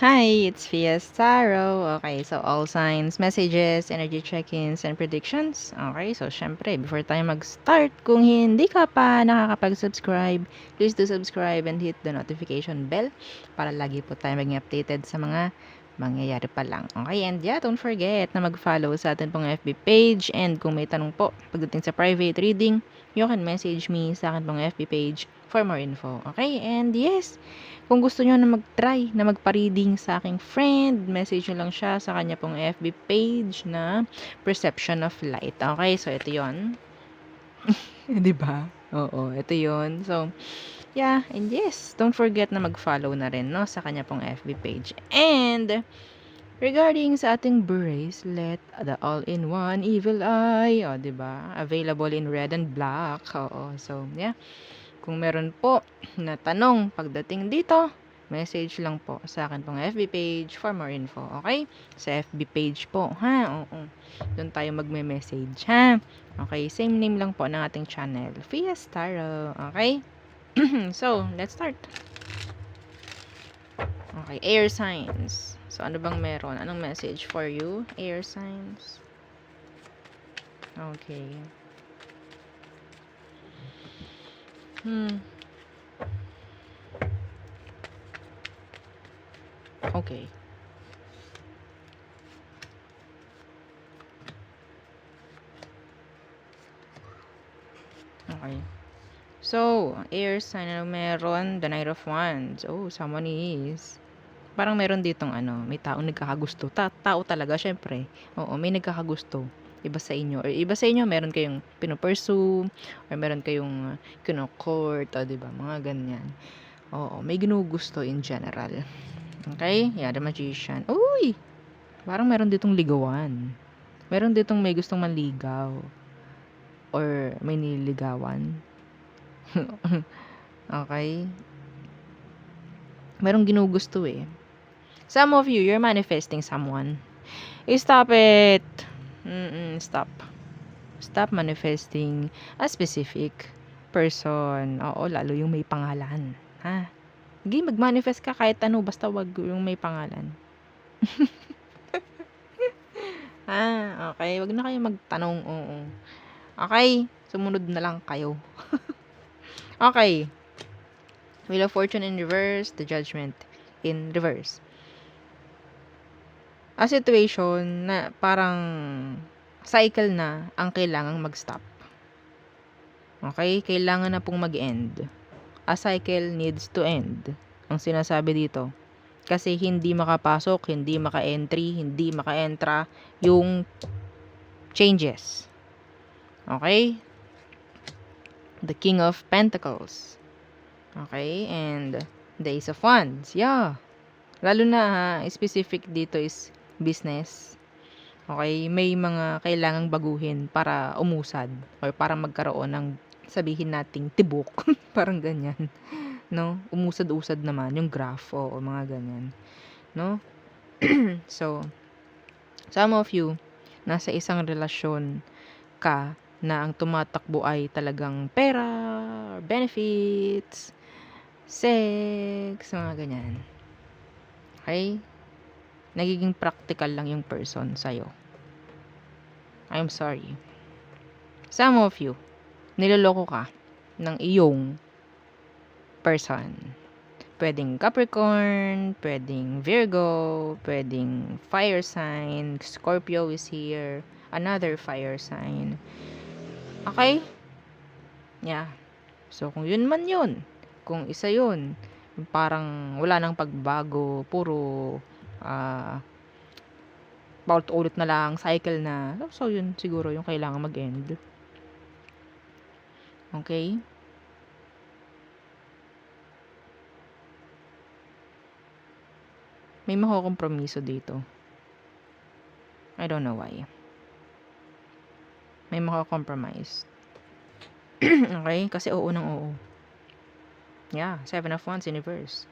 Hi, it's Fiestaro. Okay, so all signs, messages, energy check-ins, and predictions. Okay, so syempre, before tayo mag-start, kung hindi ka pa nakakapag-subscribe, please do subscribe and hit the notification bell para lagi po tayo maging updated sa mga mangyayari pa lang. Okay, and yeah, don't forget na mag-follow sa atin pong FB page, and kung may tanong po pagdating sa private reading, you can message me sa akin pong FB page for more info. Okay, and yes, kung gusto nyo na mag-try na magpa-reading sa aking friend, message nyo lang siya sa kanya pong FB page na Perception of Light. Okay, so ito yon. Di ba? Oo, ito yon. So, yeah, and yes, don't forget na mag-follow na rin, no, sa kanya pong FB page. And, regarding sa ating bracelet, the all-in-one evil eye, o, di ba? Available in red and black. Oo, so, yeah. Kung meron po na tanong pagdating dito, message lang po sa akin pong FB page for more info, okay? Sa FB page po, ha? Oo. Doon tayo magme-message, ha? Okay, same name lang po ng ating channel, Fiestaro, okay? So, let's start. Okay, air signs. So, ano bang meron? Anong message for you, air signs? Okay. Okay. Okay. So, air sign, ano meron? The Knight of Wands. Oh, someone is. Parang meron ditong ano, may taong nagkakagusto. Tao talaga, syempre. Oo, may nagkakagusto. Iba sa inyo. Or iba sa inyo, meron kayong pinupursue. Or meron kayong kino-court. O, diba? Mga ganyan. Oo, may ginugusto in general. Okay? Yeah, the Magician. Uy! Parang meron ditong ligawan. Meron ditong may gustong manligaw. Or may nililigawan. Okay? Merong ginugusto eh. Some of you, you're manifesting someone. Stop it! Stop. Stop manifesting a specific person. Oo, lalo yung may pangalan. Ha? Hindi, mag-manifest ka kahit ano, basta wag yung may pangalan. Okay. Wag na kayo magtanong. Oo. Okay. Sumunod na lang kayo. Okay. Wheel of Fortune in reverse. The Judgment in reverse. A situation na parang cycle na ang kailangang mag-stop. Okay? Kailangan na pong mag-end. A cycle needs to end. Ang sinasabi dito. Kasi hindi makapasok, hindi maka-entry, hindi maka-entra yung changes. Okay? The King of Pentacles. Okay? And the Ace of Wands. Yeah. Lalo na ha, specific dito is business. Okay? May mga kailangang baguhin para umusad or para magkaroon ng sabihin nating tibok. Parang ganyan. No? Umusad-usad naman yung graph o mga ganyan. No? So, some of you, nasa isang relasyon ka na ang tumatakbo ay talagang pera, benefits, sex, mga ganyan. Okay? Nagiging practical lang yung person sa'yo. I'm sorry. Some of you, niloloko ka ng iyong person. Pwedeng Capricorn, pwedeng Virgo, pwedeng fire sign, Scorpio is here, another fire sign. Okay? Yeah. So, kung yun man yun, kung isa yun, parang wala nang pagbago, puro paulit-ulit na lang, cycle na. So, yun siguro yung kailangan mag-end. Okay? May makukompromiso dito. I don't know why. May makakompromise. Okay? Kasi oo ng oo. Yeah, 7 of Wands in reverse.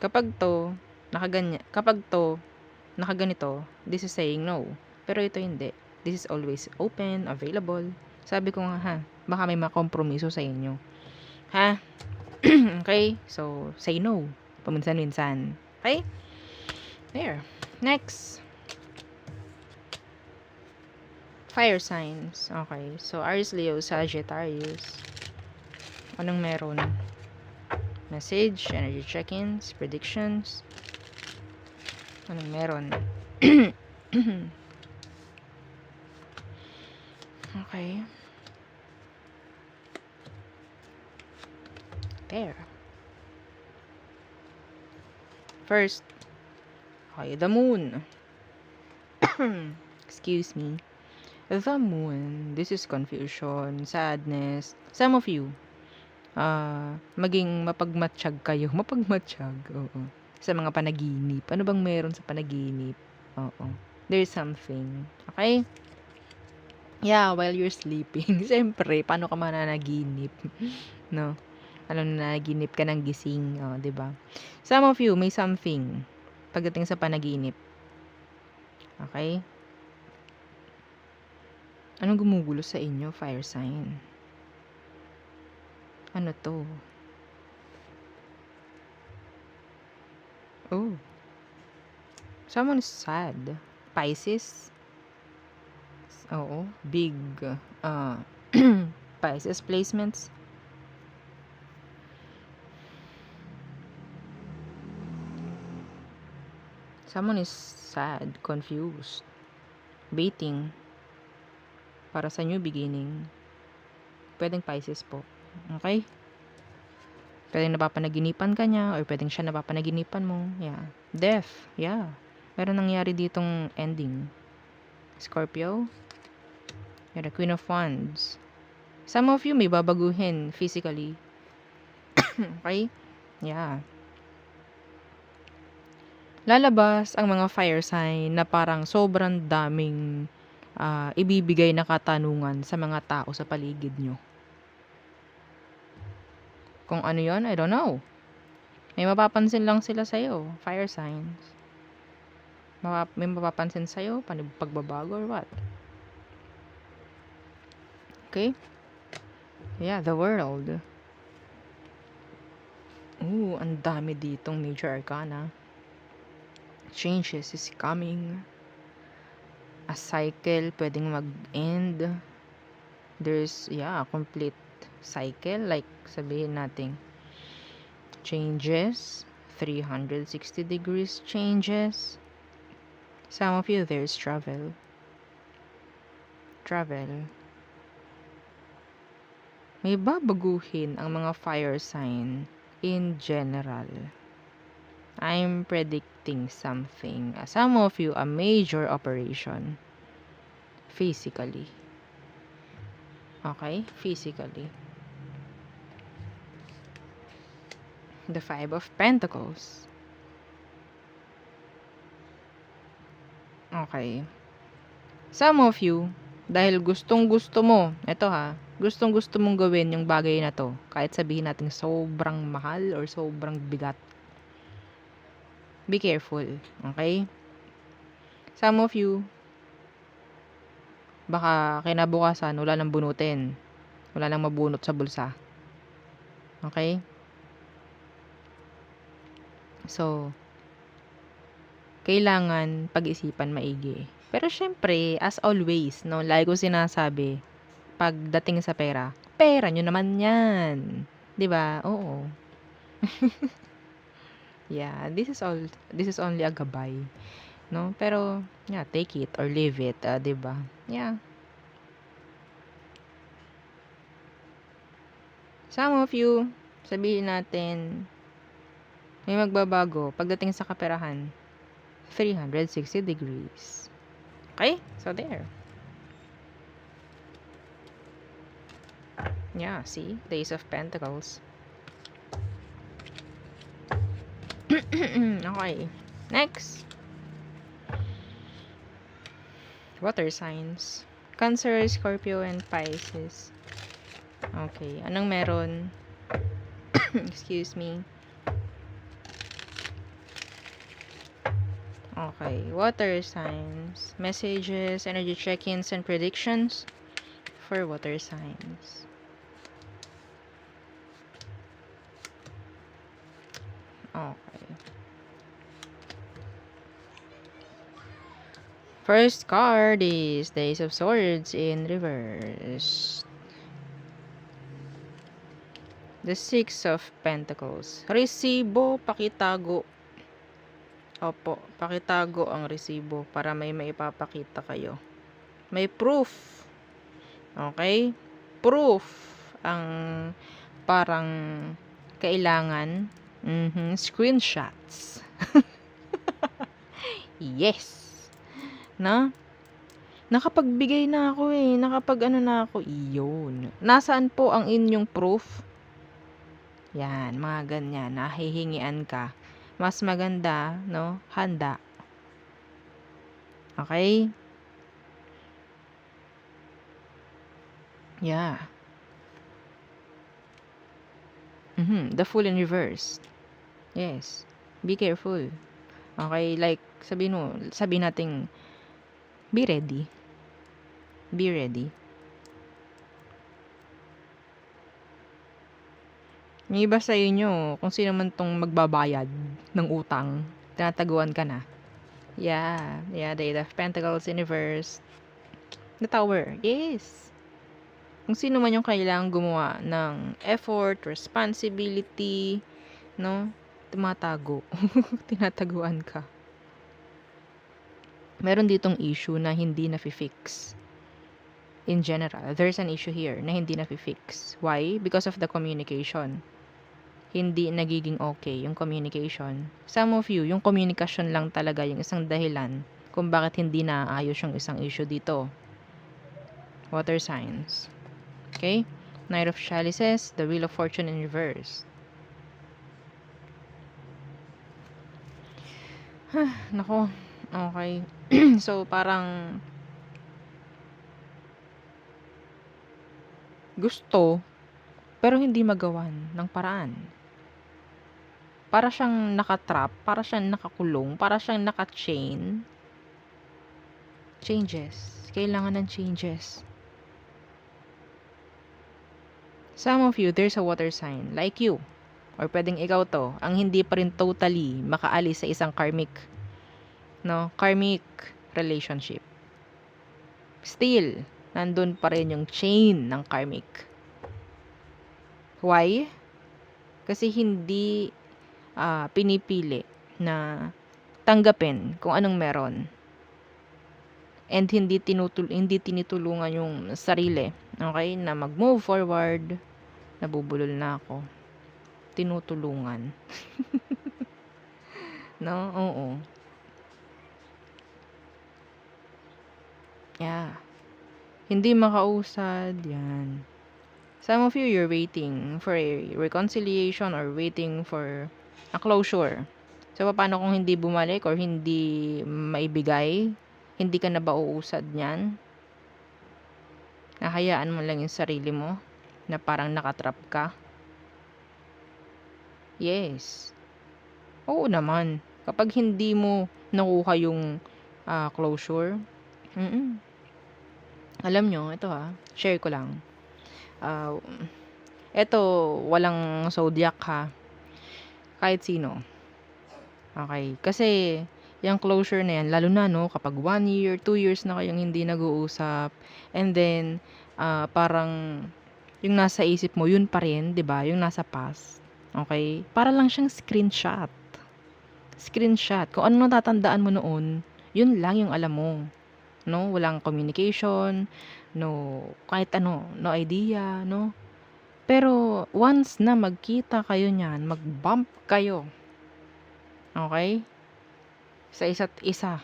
Kapag to, nakaganito, this is saying no. Pero ito hindi. This is always open, available. Sabi ko nga ha, baka may makompromiso sa inyo. Ha? Okay? So, say no. Paminsan-minsan. Okay? There. Next. Fire signs. Okay. So, Aries, Leo, Sagittarius. Anong meron? Message, energy check-ins, predictions. Anong meron? Okay. There. First. Okay, the moon. Excuse me. The moon. This is confusion, sadness. Some of you, maging mapagmatsyag kayo. Mapagmatsyag, oo. Sa mga panaginip. Ano bang meron sa panaginip? Oo. There's something. Okay? Yeah, while you're sleeping. Siyempre, paano ka mananaginip? No? Ano, nanaginip ka ng gising. Oh, 'di ba? Some of you, may something pagdating sa panaginip. Okay? Anong gumugulo sa inyo, fire sign? Ano to? Oh. Someone is sad. Pisces? Oo. Big, uh, Pisces placements. Someone is sad, confused, waiting para sa new beginning. Pwedeng Pisces po. Okay? Pwedeng napapanaginipan ka niya or pwedeng siya napapanaginipan mo. Yeah. Death. Yeah. Meron nangyari ditong ending. Scorpio. You're the Queen of Wands. Some of you may babaguhin physically. Okay? Yeah. Lalabas ang mga fire sign na parang sobrang daming ibibigay na katanungan sa mga tao sa paligid nyo. Kung ano yon, I don't know. May mapapansin lang sila sa'yo, fire signs. May mapapansin sa'yo, pagbabago or what? Okay? Yeah, the world. Ooh, ang dami ditong major arcana. Changes is coming. A cycle pwedeng mag-end. There's, yeah, a complete cycle. Like, sabihin natin, changes. 360 degrees changes. Some of you, there's travel. Travel. May babaguhin ang mga fire sign in general. I'm predicting something. Some of you, a major operation. Physically. Okay? Physically. The Five of Pentacles. Okay. Some of you, dahil gustong-gusto mo, eto ha, gustong-gusto mong gawin yung bagay na to, kahit sabihin natin sobrang mahal or sobrang bigat. Be careful. Okay? Some of you, baka kinabukasan, wala nang bunutin. Wala nang mabunot sa bulsa. Okay? So, kailangan pag-isipan maigi. Pero syempre, as always, no, lagi ko sinasabi, pagdating sa pera, pera nyo naman yan. 'Di ba? Oo. Yeah, this is only a gabay, no? Pero, yeah, take it or leave it, 'di ba? Yeah. Some of you, sabihin natin, may magbabago pagdating sa kaperahan. 360 degrees. Okay? So, there. Yeah, see? The Ace of Pentacles. Okay. Next. Water signs. Cancer, Scorpio, and Pisces. Okay. Anong meron? Excuse me. Okay. Water signs. Messages, energy check-ins, and predictions for water signs. Okay. First card is the Ace of Swords in reverse. The Six of Pentacles. Resibo, pakitago. Opo, pakitago ang resibo para may maipapakita kayo. May proof. Okay? Proof ang parang kailangan. Screenshots. Yes. Na? Nakapagbigay na ako eh. Nakapag ano na ako. Iyon. Nasaan po ang inyong proof? Yan, mga ganyan. Nahihingian ka. Mas maganda, no? Handa. Okay? Yeah. The Fool in reverse. Yes. Be careful. Okay, like sabi nating be ready. Be ready. Yung iba sa inyo, kung sino man tong magbabayad ng utang, tinataguan ka na. Yeah, the Eight of Pentacles in reverse. The Tower, yes. Kung sino man yung kailangang gumawa ng effort, responsibility, no? Tumatago. Tinataguan ka. Meron ditong issue na hindi na-fix. In general, there's an issue here na hindi na-fix. Why? Because of the communication. Hindi nagiging okay yung communication. Some of you, yung communication lang talaga yung isang dahilan kung bakit hindi naayos yung isang issue dito. Water signs. Okay? Knight of Chalices, the Wheel of Fortune in reverse. Nako. Okay. So, parang gusto, pero hindi magawan ng paraan. Para siyang nakatrap, para siyang nakakulong, para siyang naka-chain. Changes. Kailangan ng changes. Some of you, there's a water sign, like you. Or pwedeng ikaw to, ang hindi pa rin totally makaalis sa isang karmic, no? Karmic relationship. Still, nandun pa rin yung chain ng karmic. Why? Kasi hindi pinipili na tanggapin kung anong meron. And hindi tinitulungan yung sarili. Okay? Na mag-move forward. Nabubulol na ako. Tinutulungan. No? Oo. Yeah. Hindi makausad. Yan. Some of you, you're waiting for a reconciliation or waiting for a closure. So, paano kung hindi bumalik or hindi maibigay? Hindi ka na ba uusad niyan? Nahayaan mo lang yung sarili mo na parang nakatrap ka? Yes. Oo naman. Kapag hindi mo nakuha yung closure, alam nyo, ito share ko lang. Ito, walang zodiac kahit sino. Okay, kasi yung closure na yan, lalo na kapag 1 year, 2 years na kayong hindi nag-uusap, and then, parang, yung nasa isip mo, yun pa rin, 'di ba? Yung nasa past. Okay? Para lang siyang screenshot. Screenshot. Kung ano natatandaan mo noon, yun lang yung alam mo. No? Walang communication, no, kahit ano, no idea, no? Pero, once na magkita kayo niyan, mag-bump kayo. Okay? Sa isa't isa.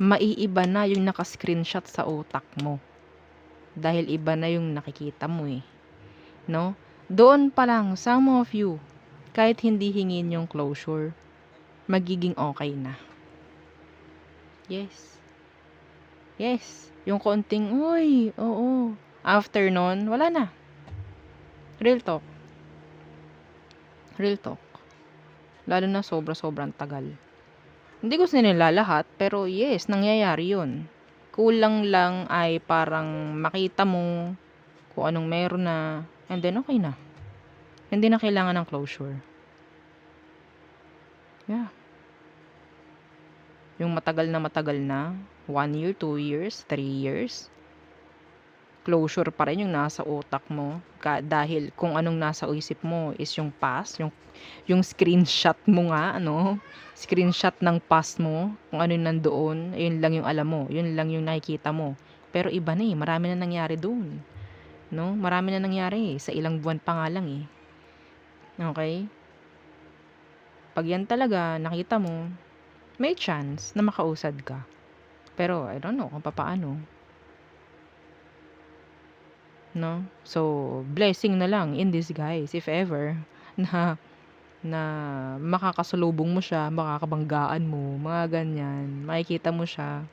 Maiiba na yung naka-screenshot sa utak mo. Dahil iba na yung nakikita mo eh. No? Doon pa lang, some of you, kahit hindi hingin yung closure, magiging okay na. Yes. Yes. Yung konting, uy, oo. After nun, wala na. Real talk. Real talk. Lalo na sobrang tagal. Hindi ko sinila lahat, pero yes, nangyayari yun. Kulang lang ay parang makita mo kung anong meron na, and then okay na. Hindi na kailangan ng closure. Yeah. Yung matagal na, 1 year, 2 years, 3 years, closure pa rin yung nasa utak mo dahil kung anong nasa isip mo is yung past, yung screenshot mo nga, ano, screenshot ng past mo, kung ano yung nandoon, yun lang yung alam mo, yun lang yung nakikita mo. Pero iba na eh, marami na nangyari doon, no? Marami na nangyari sa ilang buwan pa nga lang eh. Okay? Pag yan talaga nakita mo, may chance na makausad ka. Pero I don't know kung papaano, no? So, blessing na lang in disguise if ever na na makakasalubong mo siya, makakabanggaan mo, mga ganyan. Makikita mo siya,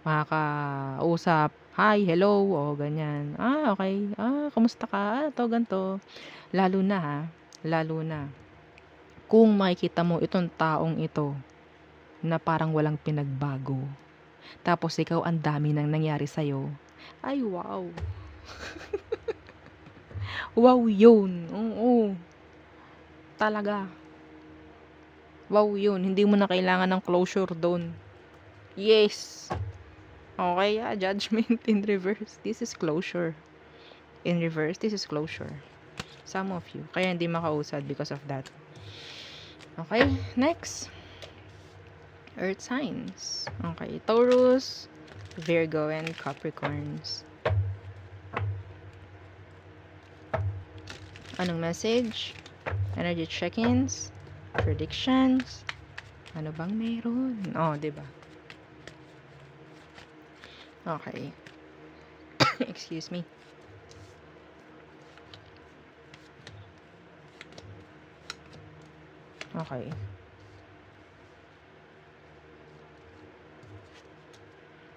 makakausap, hi, hello, o ganyan. Ah, okay. Ah, kamusta ka? Ah, to, ganito. Lalo na ha, lalo na. Kung makikita mo itong taong ito na parang walang pinagbago. Tapos ikaw ang dami nang nangyari sa'yo. Ay, wow. Wow yun. Oo. Talaga. Wow yun. Hindi mo na kailangan ng closure doon. Yes. Okay, yeah, judgment in reverse. This is closure. In reverse, this is closure. Some of you. Kaya hindi makausad because of that. Okay, next. Earth signs. Okay, Taurus, Virgo, and Capricorns. Anong message? Energy check-ins? Predictions? Ano bang meron? Oh, diba? Okay. Excuse me. Okay.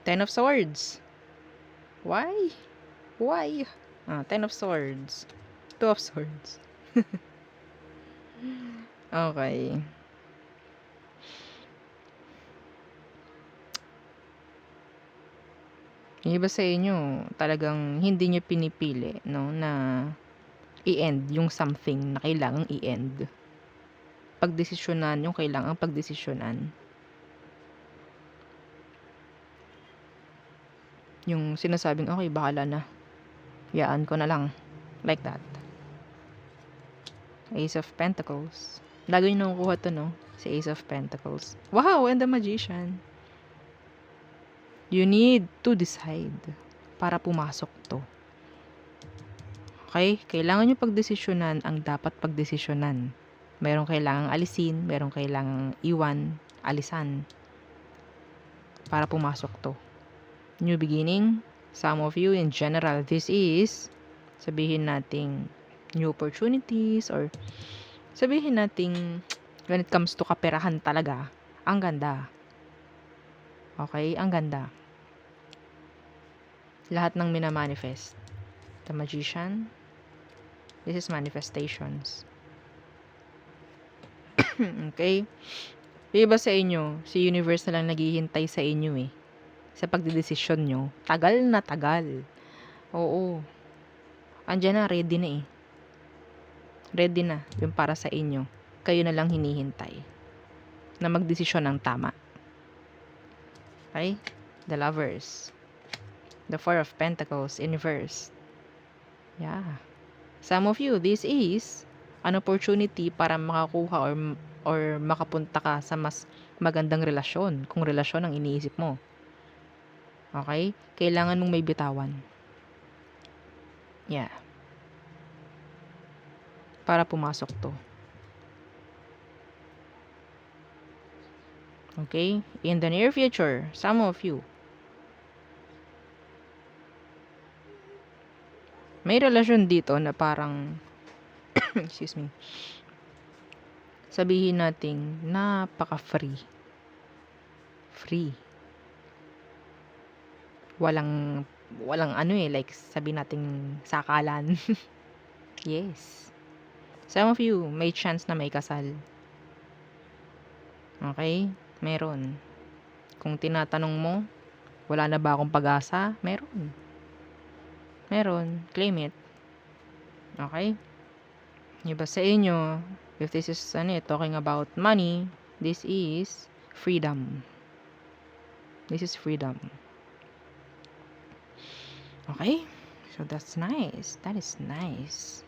Ten of Swords. Why? Why? Ten of Swords. Two of Swords. Okay. Yung iba sa inyo, talagang hindi nyo pinipili, no, na i-end yung something na kailangang i-end. Pagdesisyonan yung kailangang pagdesisyonan. Yung sinasabing, okay, bahala na. Yaan ko na lang. Like that. Ace of Pentacles. Lagi nyo nakukuha to, no? Si Ace of Pentacles. Wow! And the Magician. You need to decide para pumasok to. Okay? Kailangan nyo pagdesisyonan ang dapat pagdesisyonan. Merong kailangang alisin, merong kailangang iwan, alisan para pumasok to. New beginning. Some of you in general, this is, sabihin nating new opportunities, or sabihin nating when it comes to kaperahan talaga, ang ganda. Okay? Ang ganda. Lahat ng minamanifest. The Magician. This is manifestations. Okay? Iba sa inyo, si universe na lang naghihintay sa inyo eh. Sa pagdedesisyon nyo. Tagal na tagal. Oo. Andiyan na, ready na eh. Ready na, yung para sa inyo. Kayo na lang hinihintay. Na magdesisyon ng tama. Okay? The Lovers. The Four of Pentacles in reverse. Yeah. Some of you, this is an opportunity para makakuha or makapunta ka sa mas magandang relasyon. Kung relasyon ang iniisip mo. Okay? Kailangan mong may bitawan. Yeah. Para pumasok to. Okay? In the near future, some of you, may relasyon dito na parang excuse me, sabihin nating napaka-free. Free. Walang ano eh, like sabihin nating sakalan. Yes. Some of you, may chance na may kasal. Okay? Meron. Kung tinatanong mo, wala na ba akong pag-asa? Meron. Meron. Claim it. Okay? Iba sa inyo, if this is talking about money, this is freedom. This is freedom. Okay? So that's nice. That is nice.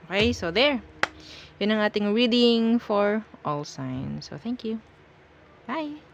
Okay, so there. Yun ang ating reading for all signs. So thank you. Bye!